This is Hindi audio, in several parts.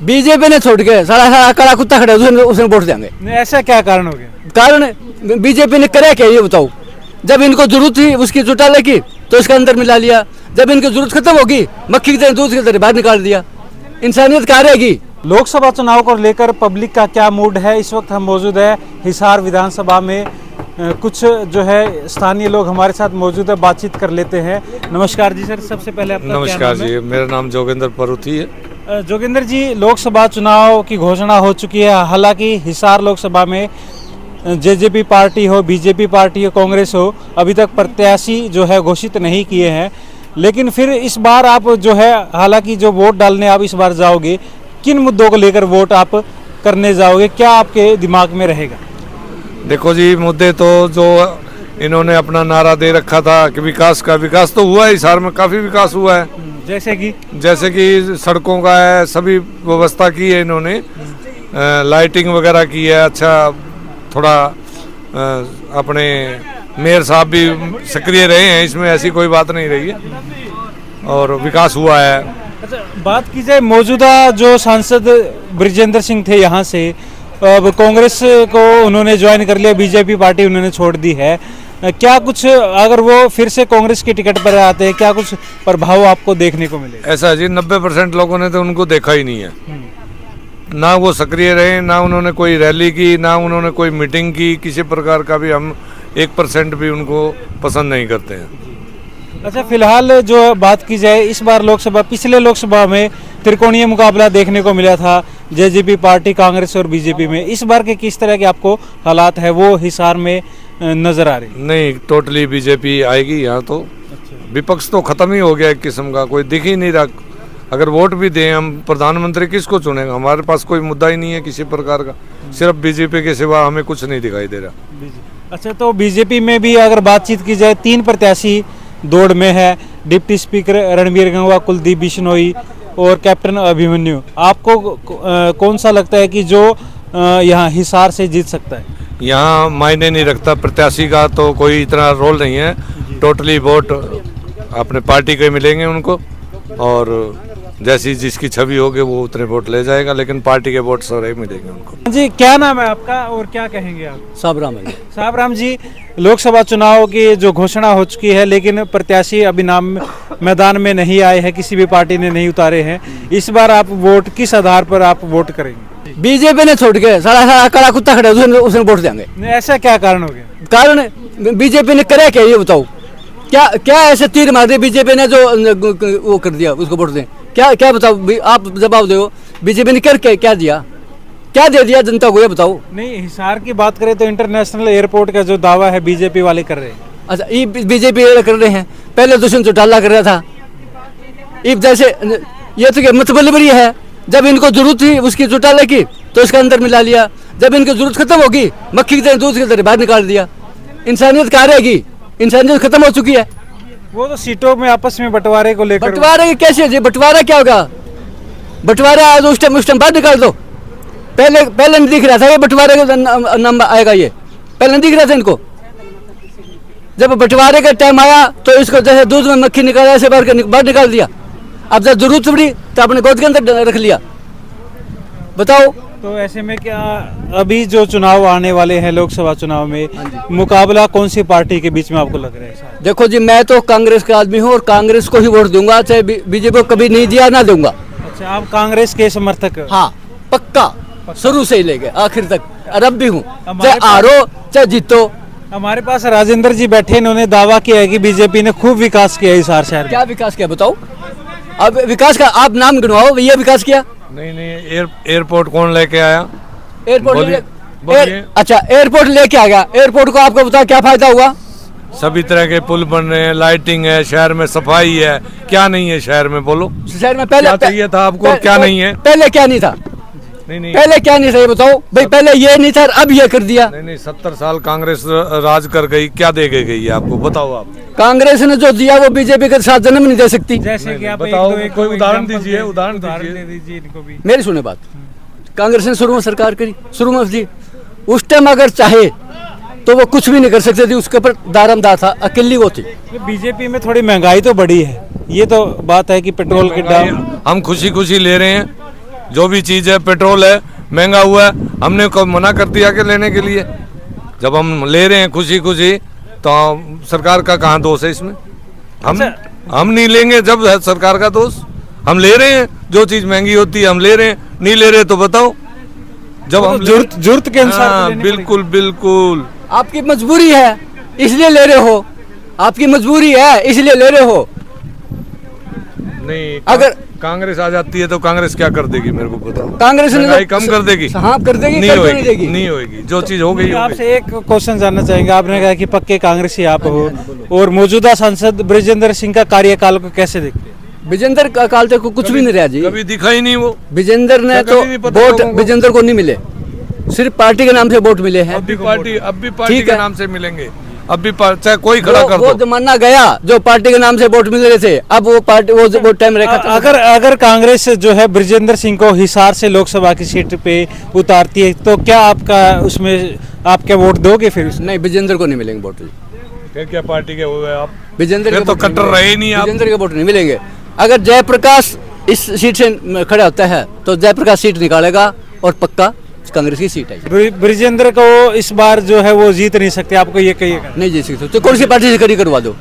बीजेपी ने छोड़ के सारा सारा काला कुत्ता खड़ा है, उसने वोट देंगे। ऐसा क्या कारण हो गया? कारण बीजेपी ने करे क्या ये बताओ। जब इनको जरूरत थी उसकी जुटाले की तो इसके अंदर मिला लिया, जब इनकी जरूरत खत्म होगी मक्खी की तरह दूध की तरह बाहर निकाल दिया। इंसानियत कहाँ रहेगी? लोकसभा चुनाव को लेकर पब्लिक का क्या मूड है? इस वक्त हम मौजूद है हिसार विधानसभा में। कुछ जो है स्थानीय लोग हमारे साथ मौजूद है, बातचीत कर लेते हैं। नमस्कार जी सर, सबसे पहले आपका नमस्कार जी, मेरा नाम जोगिंदर परुथी है। जोगिंदर जी, लोकसभा चुनाव की घोषणा हो चुकी है। हालांकि हिसार लोकसभा में जेजेपी पार्टी हो, बीजेपी पार्टी हो, कांग्रेस हो, अभी तक प्रत्याशी जो है घोषित नहीं किए हैं। लेकिन फिर इस बार आप जो है, हालांकि जो वोट डालने आप इस बार जाओगे, किन मुद्दों को लेकर वोट आप करने जाओगे? क्या आपके दिमाग में रहेगा? देखो जी, मुद्दे तो जो इन्होंने अपना नारा दे रखा था कि विकास का, विकास तो हुआ है, हिसार में काफ़ी विकास हुआ है। जैसे कि सड़कों का है, सभी व्यवस्था की है इन्होंने, लाइटिंग वगैरह की है। अच्छा, थोड़ा अपने मेयर साहब भी सक्रिय रहे हैं इसमें, ऐसी कोई बात नहीं रही है और विकास हुआ है। अच्छा, बात की जाए मौजूदा जो सांसद ब्रिजेंद्र सिंह थे यहाँ से, अब कांग्रेस को उन्होंने ज्वाइन कर लिया, बीजेपी पार्टी उन्होंने छोड़ दी है। क्या कुछ अगर वो फिर से कांग्रेस की टिकट पर आते हैं, क्या कुछ प्रभाव आपको देखने को मिलेगा? ऐसा जी, 90% लोगों ने तो उनको देखा ही नहीं है। ना वो सक्रिय रहे, ना उन्होंने कोई रैली की, ना उन्होंने कोई मीटिंग की, किसी प्रकार का भी हम 1% भी उनको पसंद नहीं करते हैं। अच्छा, फिलहाल जो बात की जाए इस बार लोकसभा, पिछले लोकसभा में त्रिकोणीय मुकाबला देखने को मिला था जेजेपी पार्टी, कांग्रेस और बीजेपी में। इस बार के किस तरह के आपको हालात है वो हिसार में नजर आ रही? नहीं, टोटली बीजेपी आएगी यहाँ तो। विपक्ष तो खत्म ही हो गया, एक किस्म का कोई दिख ही नहीं रहा। अगर वोट भी दें हम, प्रधानमंत्री किसको चुनेगा? हमारे पास कोई मुद्दा ही नहीं है किसी प्रकार का, सिर्फ बीजेपी के सिवा हमें कुछ नहीं दिखाई दे रहा। अच्छा, तो बीजेपी में भी अगर बातचीत की जाए, 3 प्रत्याशी दौड़ में है, डिप्टी स्पीकर रणबीर गंगवा, कुलदीप बिश्नोई और कैप्टन अभिमन्यु। आपको कौन सा लगता है कि जो यहाँ हिसार से जीत सकता है? यहाँ मायने नहीं रखता, प्रत्याशी का तो कोई इतना रोल नहीं है। टोटली वोट अपने पार्टी के मिलेंगे उनको, और जैसी जिसकी छवि होगी वो उतने वोट ले जाएगा, लेकिन पार्टी के वोट सारे मिलेंगे उनको। जी, क्या नाम है आपका और क्या कहेंगे आप? साबराम है। साबराम जी, लोकसभा चुनाव की जो घोषणा हो चुकी है, लेकिन प्रत्याशी अभी नाम मैदान में नहीं आए हैं, किसी भी पार्टी ने नहीं उतारे हैं। इस बार आप वोट किस आधार पर आप वोट करेंगे? बीजेपी ने छोड़ के सारा सारा काला कुत्ता खड़ा है, उसने वोट देंगे। ऐसा क्या कारण हो गया? कारण बीजेपी ने करे क्या ये बताओ। क्या क्या ऐसे तीर मार दिए बीजेपी ने जो वो कर दिया उसको वोट दें? क्या क्या बताओ, आप जवाब दो। बीजेपी ने करके क्या दिया, क्या दे दिया जनता को, ये बताओ। नहीं, हिसार की बात करें तो इंटरनेशनल एयरपोर्ट का जो दावा है बीजेपी वाले कर रहे हैं। अच्छा, ये बीजेपी कर रहे हैं, पहले दुष्यंत चौटाला कर रहा था। ये जैसे ये तो मतलब ही है, जब इनको जरूरत थी उसकी चौटाले की तो इसके अंदर मिला लिया, जब इनकी जरूरत खत्म होगी मक्खी की तरह दूध की तरह बाहर निकाल दिया। इंसानियत कहाँ रहेगी? इंसानियत खत्म हो चुकी है। वो तो सीटों में आपस में बंटवारे को लेकर, बंटवारे कैसे जी? बंटवारा क्या होगा? बंटवारा आज उस टाइम बाहर निकाल दो। पहले नहीं दिख रहा था ये बंटवारे का नाम आएगा, ये पहले नहीं दिख रहा था इनको। जब बंटवारे का टाइम आया तो इसको जैसे दूध में मक्खी निकाला ऐसे बाहर निकाल दिया। अब जब जरूरत पड़ी तो अपने गोद के अंदर रख लिया। बताओ, तो ऐसे में क्या अभी जो चुनाव आने वाले हैं लोकसभा चुनाव में, मुकाबला कौन सी पार्टी के बीच में आपको लग रहा है? देखो जी, मैं तो कांग्रेस का आदमी हूँ और कांग्रेस को ही वोट दूंगा, चाहे बीजेपी को कभी नहीं दिया ना दूंगा। अच्छा, आप कांग्रेस के समर्थक? हाँ, पक्का, शुरू से ही लेके आखिर तक, और अब भी हूँ, चाहे हारो चाहे जीतो। हमारे पास राजेंद्र जी बैठे, इन्होंने दावा किया है कि बीजेपी ने खूब विकास किया हिसार शहर में। क्या विकास किया बताओ? अब विकास का आप नाम गिनवाओ, ये विकास किया? नहीं, एयरपोर्ट कौन लेके आया? एयरपोर्ट अच्छा, एयरपोर्ट लेके आ गया। एयरपोर्ट को आपको बताओ क्या फायदा हुआ? सभी तरह के पुल बन रहे हैं, लाइटिंग है, शहर में सफाई है। क्या नहीं है शहर में, बोलो? शहर में पहले क्या चाहिए था आपको? क्या नहीं है? पहले क्या नहीं था? नहीं, पहले क्या नहीं था ये बताओ भाई। पहले ये नहीं था, अब ये कर दिया। नहीं, 70 साल कांग्रेस राज कर गई, क्या दे के गई है आपको? बताओ आप। कांग्रेस ने जो दिया वो बीजेपी के साथ जन्म नहीं दे सकती। जैसे कि आप बताओ, कोई उदाहरण दीजिए, उदाहरण दीजिए इनको भी। मेरी सुने बात, कांग्रेस ने शुरू में सरकार करी, शुरू में दी, उस टाइम अगर चाहे तो वो कुछ भी नहीं कर सकती थी, उसके ऊपर दारमदार था, अकेली वो थी। बीजेपी में थोड़ी महंगाई तो बढ़ी है, ये तो बात है कि पेट्रोल के दाम हम खुशी खुशी ले रहे हैं, जो भी चीज़ है, पेट्रोल है महंगा हुआ है, हमने कब मना कर दिया कि लेने के लिए? जब हम ले रहे हैं खुशी खुशी, तो सरकार का कहाँ दोष है इसमें? हम नहीं लेंगे जब है सरकार का दोष? हम ले रहे हैं, जो चीज़ महंगी होती है हम ले रहे हैं, नहीं ले रहे तो बताओ। जब हम जरूरत के अनुसार तो लेने बिल्कुल बिल्कुल। आपकी मजबूरी है इसलिए ले रहे हो, आपकी मजबूरी है इसलिए ले रहे हो। नहीं, अगर कांग्रेस आ जाती है तो कांग्रेस क्या कर देगी मेरे को बताओ? कांग्रेस महंगाई कम कर देगी? हाँ कर देगी, नहीं कर होगी, नहीं देगी। नहीं होगी, जो चीज हो गई हो गई। आपसे एक क्वेश्चन जानना चाहेंगे। आपने कहा कि पक्के कांग्रेसी आप हो, और मौजूदा सांसद बृजेंद्र सिंह का कार्यकाल को कैसे देखते हैं? विजेंद्र का काल तक कुछ भी नहीं रहा जी, कभी दिखा ही नहीं वो। विजेंद्र ने कभी तो नहीं पता वोट लोगों को। विजेंद्र को नहीं मिले, सिर्फ पार्टी के नाम से वोट मिले हैं। अब भी पार्टी ठीक के है। नाम से मिलेंगे, अब भी चाहे कोई खड़ा कर वो दो। जमाना गया जो पार्टी के नाम से वोट मिल रहे थे, अब वो पार्टी वो टाइम रेखा अगर कांग्रेस जो है बृजेंद्र सिंह को हिसार से लोकसभा की सीट पे उतारती है, तो क्या आपका उसमें आप क्या वोट दोगे फिर? नहीं, विजेंद्र को नहीं मिलेंगे वोट। फिर क्या पार्टी के हो गए आप? विजेंद्र फिर के तो वोट नहीं कट्टर मिलेंगे। रहे ही नहीं आप। विजेंद्र के वोट नहीं मिलेंगे। अगर जयप्रकाश इस सीट से खड़ा होता है तो जयप्रकाश सीट निकालेगा और पक्का कांग्रेस की सीट है। बृजेंद्र को इस बार जो है वो जीत नहीं सकते, आपको ये कहिएगा? नहीं जीत सकते तो कौन सी पार्टी से खड़ी करवा दो,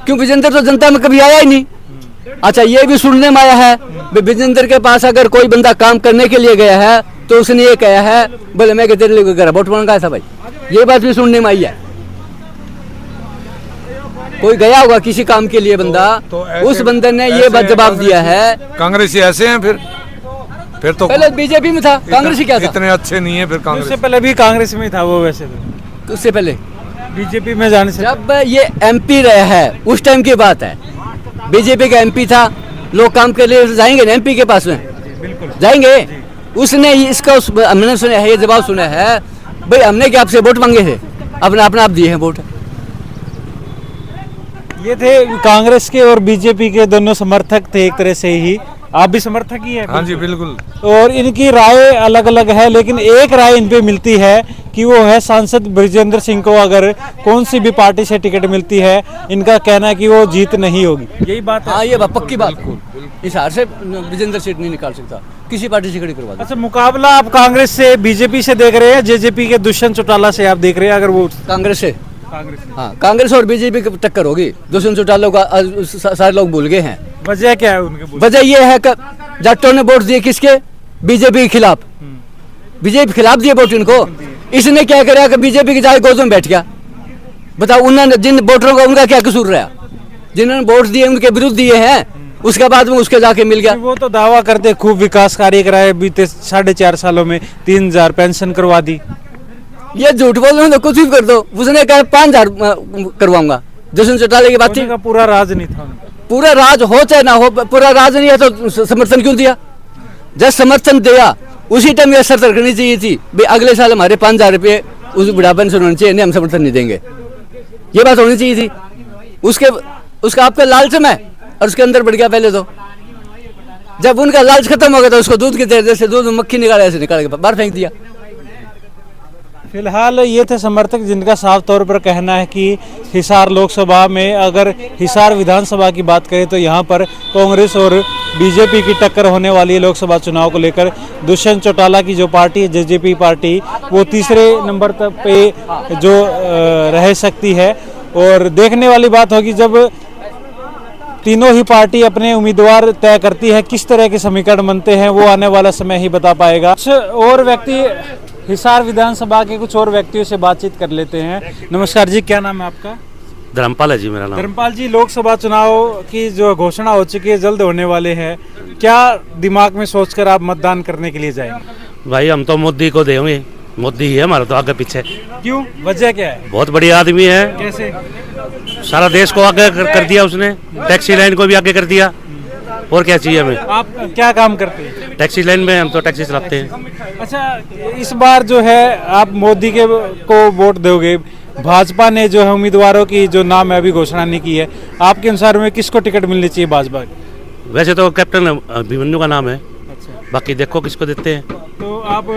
क्यों विजेंद्र तो जनता में कभी आया ही नहीं। अच्छा, ये भी सुनने में आया है विजेंद्र के पास अगर कोई बंदा काम करने के लिए गया है तो उसने ये कहा है, बोले मैं तेरे लिए घर वोट मांगा था भाई, ये बात भी सुनने में आई है। कोई गया होगा किसी काम के लिए बंदा, तो ऐसे- उस बंदे ने ये ऐसे बात जवाब कांग्रेसी- दिया है। कांग्रेसी ऐसे हैं फिर तो पहले बीजेपी में था, कांग्रेस ही क्या था इतने अच्छे नहीं है फिर उससे कांग्रेस। पहले भी कांग्रेस में था वो, वैसे तो उससे पहले बीजेपी में जाने से जब ये एमपी रहा है उस टाइम की बात है। बीजेपी का एमपी था, लोग काम के लिए जाएंगे ना एमपी के पास में, बिल्कुल जाएंगे। उसने इसका हमने सुना है, ये जवाब सुना है, भाई हमने क्या आपसे वोट मांगे थे, अपना अपना आप दिए हैं वोट। ये थे कांग्रेस के और बीजेपी के दोनों समर्थक थे एक तरह से ही। आप भी समर्थक ही है? हाँ जी बिल्कुल। और इनकी राय अलग अलग है, लेकिन एक राय इन पे मिलती है कि वो है सांसद बृजेंद्र सिंह को अगर कौन सी भी पार्टी से टिकट मिलती है, इनका कहना है कि वो जीत नहीं होगी। यही बात है? हाँ ये बात पक्की बात। इस हार से विजेंद्र सीट नहीं निकाल सकता, किसी पार्टी से खड़ी करवा दो। अच्छा, मुकाबला आप कांग्रेस से बीजेपी से देख रहे हैं, जेजेपी के दुष्यंत चौटाला से आप देख रहे हैं? अगर वो कांग्रेस से, कांग्रेस, हाँ कांग्रेस और बीजेपी की टक्कर होगी। दुष्यंत चौटाला का सारे लोग भूल गए हैं। वजह क्या है उनके? वजह ये है कि जाटों ने वोट दिए किसके, बीजेपी के खिलाफ, बीजेपी के खिलाफ दिए वोट इनको। इसने क्या करा कि बीजेपी की जाए गोद में बैठ गया। बताओ, उन्होंने जिन वोटरों का उनका क्या कसूर रहा, जिन्होंने वोट दिए उनके विरुद्ध दिए हैं, उसके बाद में उसके जाके मिल गया। वो तो दावा करते खूब विकास कार्य कराए, बीते 4.5 सालों में 3000 पेंशन करवा दी। ये झूठ बोल रहे हो तो कुछ भी कर दो। उसने कहा 5000 करवाऊंगा। दुष्यंत चौटाला की बात थी, का पूरा राज नहीं था उनका। पूरा राज हो चाहे ना हो, पूरा राज नहीं है तो समर्थन क्यों दिया? जब समर्थन दिया उसी टाइम ये शर्त रखनी चाहिए थी, भाई अगले साल हमारे 5000 रुपये उस बुढ़ापन से होने चाहिए, नहीं हम समर्थन नहीं देंगे, ये बात होनी चाहिए थी। उसका आपका लालच में और उसके अंदर बढ़ गया पहले तो। जब उनका लालच खत्म हो गया तो उसको दूध की तरह जैसे दूध में मक्खी निकाले ऐसे निकाल के बाहर फेंक दिया। फिलहाल ये थे समर्थक जिनका साफ तौर पर कहना है कि हिसार लोकसभा में, अगर हिसार विधानसभा की बात करें तो यहाँ पर कांग्रेस और बीजेपी की टक्कर होने वाली है लोकसभा चुनाव को लेकर। दुष्यंत चौटाला की जो पार्टी है जेजेपी पार्टी, वो तीसरे नंबर तक पे जो रह सकती है। और देखने वाली बात होगी जब तीनों ही पार्टी अपने उम्मीदवार तय करती है, किस तरह के समीकरण बनते हैं वो आने वाला समय ही बता पाएगा। और व्यक्ति हिसार विधानसभा के कुछ और व्यक्तियों से बातचीत कर लेते हैं। नमस्कार जी, क्या नाम है आपका? धर्मपाल है जी मेरा नाम। धर्मपाल जी, लोकसभा चुनाव की जो घोषणा हो चुकी है, जल्द होने वाले हैं, क्या दिमाग में सोचकर आप मतदान करने के लिए जाएंगे? भाई हम तो मोदी को देंगे, मोदी ही है हमारा तो आगे पीछे। क्यों, वजह क्या है? बहुत बढ़िया आदमी है, कैसे? सारा देश को आगे कर दिया उसने, टैक्सी लाइन को भी आगे कर दिया, और क्या चाहिए हमें? आप क्या काम करते हैं? टैक्सी लाइन में हम तो टैक्सी चलाते हैं। अच्छा, इस बार जो है आप मोदी के को वोट दोगे, भाजपा ने जो है उम्मीदवारों की जो नाम है अभी घोषणा नहीं की है, आपके अनुसार में किसको टिकट मिलनी चाहिए भाजपा की? वैसे तो कैप्टन अभिमन्यु का नाम है, बाकी देखो किसको देते हैं। तो आप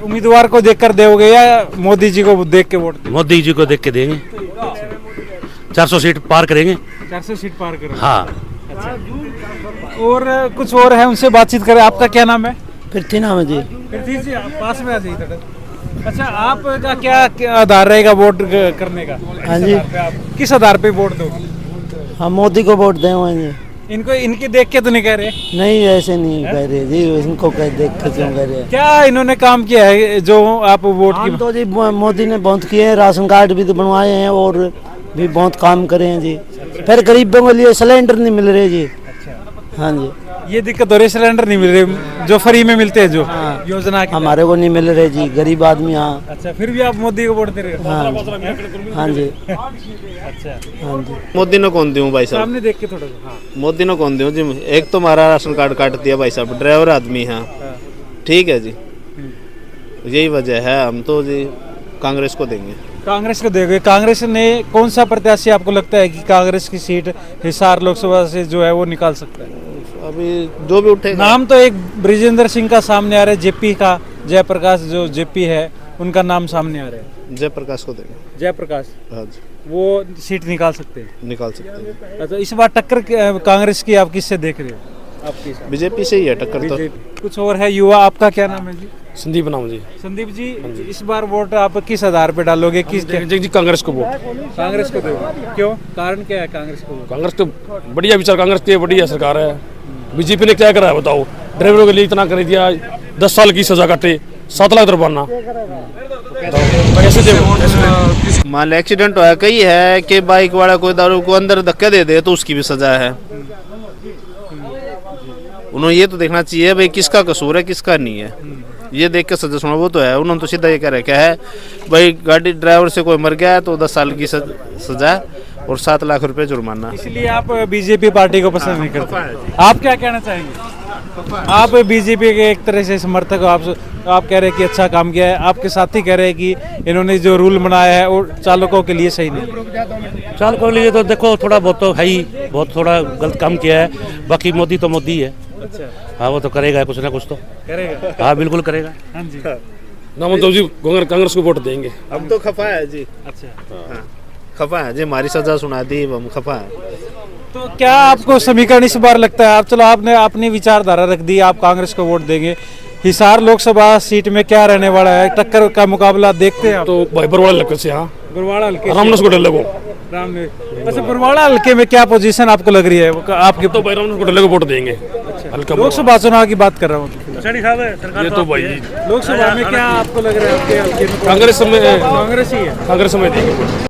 उम्मीदवार को देखकर दोगे या मोदी जी को देख के वोट देंगे? मोदी जी को देख के देंगे, 400 सीट पार करेंगे। 400 सीट पार करेंगे। हाँ, और कुछ और है, उनसे बातचीत करें। आपका क्या नाम है? पृथ्वी नाम है जी। पृथ्वी जी, आप पास में आ जाइए थोड़ा। अच्छा, आपका क्या आधार रहेगा वोट करने का? हाँ जी। किस आधार पे वोट दोगे? हम मोदी को वोट देंगे। इनको इनके देख के तो नहीं कह रहे? नहीं, ऐसे नहीं कह रहे जी, इनको कह देख के क्यों कह रहे हैं? क्या इन्होंने काम किया है जो आप वोट काम की? तो जी मोदी ने बहुत किए हैं, राशन कार्ड भी तो बनवाए हैं और भी बहुत काम करे हैं जी। फिर गरीबों के लिए सिलेंडर नहीं मिल रहे जी। हाँ जी, ये दिक्कत हो रही, सिलेंडर नहीं मिल रहे जो फ्री में मिलते हैं, जो योजना की। हमारे को नहीं मिल रहे जी, गरीब आदमी। हाँ। अच्छा, फिर भी आप मोदी को वोट दे रहे हो? हाँ हाँ जी। अच्छा, हाँ जी। मोदी ने कौन दूं भाई साहब? सामने देख के थोड़ा। हाँ, मोदी ने कौन दूं जी? एक तो हमारा राशन कार्ड काट दिया भाई साहब, ड्राइवर आदमी है। ठीक है जी, यही वजह है। हम तो जी कांग्रेस को देंगे। कांग्रेस को देंगे। कांग्रेस ने कौन सा प्रत्याशी आपको लगता है कि कांग्रेस की सीट हिसार लोकसभा से जो है वो निकाल सकता है? अभी जो भी उठेगा। नाम तो एक ब्रिजेंद्र सिंह का सामने आ रहा है, जेपी का, जयप्रकाश जो जेपी है उनका नाम सामने आ रहा है। जयप्रकाश को देंगे। जयप्रकाश, हाँ जी, वो सीट निकाल सकते हैं। निकाल सकते हैं। अच्छा, इस बार टक्कर कांग्रेस की आप किससे देख रहे हो? आपकी बीजेपी से ही है टक्कर तो। कुछ और है युवा, आपका क्या नाम है जी? संदीप नाम जी। संदीप जी, इस बार वोट आप किस आधार पे डालोगे? किस जी कांग्रेस को वोट। कांग्रेस को दोगे? क्यों, कारण क्या है कांग्रेस को? कांग्रेस तो बढ़िया विचार, कांग्रेस की बढ़िया सरकार है। बीजेपी ने क्या करा है बताओ? ड्राइवरों के लिए इतना कर दिया, 10 साल की सजा काटे, 7 लाख जुर्माना। मान लो एक्सीडेंट हुआ कई है कि बाइक वाला कोई दारू को अंदर धक्का दे दे तो उसकी भी सजा है। उन्होंने ये तो देखना चाहिए भाई किसका कसूर है किसका नहीं है, ये देख के सजा सुना। वो तो है, उन्होंने तो सीधा ये कह रखा है भाई गाड़ी ड्राइवर से कोई मर गया है तो 10 साल की सजा और 7 लाख रुपए जुर्माना। इसलिए आप बीजेपी पार्टी को पसंद नहीं करते। आप क्या कहना चाहेंगे? आप बीजेपी के एक तरह से समर्थक हो। आप कह रहे हैं कि अच्छा काम किया है, आपके साथी कह रहे हैं कि इन्होंने जो रूल बनाया है वो चालकों के लिए सही नहीं। चालकों के लिए तो देखो थोड़ा बहुत तो है ही, बहुत थोड़ा गलत काम किया है। बाकी मोदी तो मोदी है। अच्छा, हाँ, वो तो करेगा कुछ ना कुछ तो करेगा। हाँ, बिल्कुल करेगा। हाँ जी। नाम तो जी कांग्रेस को वोट देंगे। हम तो खफा है जी। अच्छा, खफा है जी, हमारी सजा सुना दी, हम खफा है। तो क्या आपको समीकरण इस बार लगता है? आप चलो, आपने अपनी विचारधारा रख दी, आप कांग्रेस को वोट देंगे। हिसार लोकसभा सीट में क्या रहने वाला है? टक्कर का मुकाबला देखते हैं आप? तो भाई बरवाड़ा हल्के से। हाँ, बरवाड़ा हल्के रामदास को लगो। अच्छा, बरवाड़ा हल्के में क्या पोजीशन आपको लग रही है आपके? तो भाई रामदास को वोट देंगे। हल्का लोकसभा चुनाव की बात कर रहा हूँ। ये तो भाई लोकसभा में क्या आपको लग रहा है आपके हल्के में? कांग्रेस में, कांग्रेस ही है। कांग्रेस में देंगे।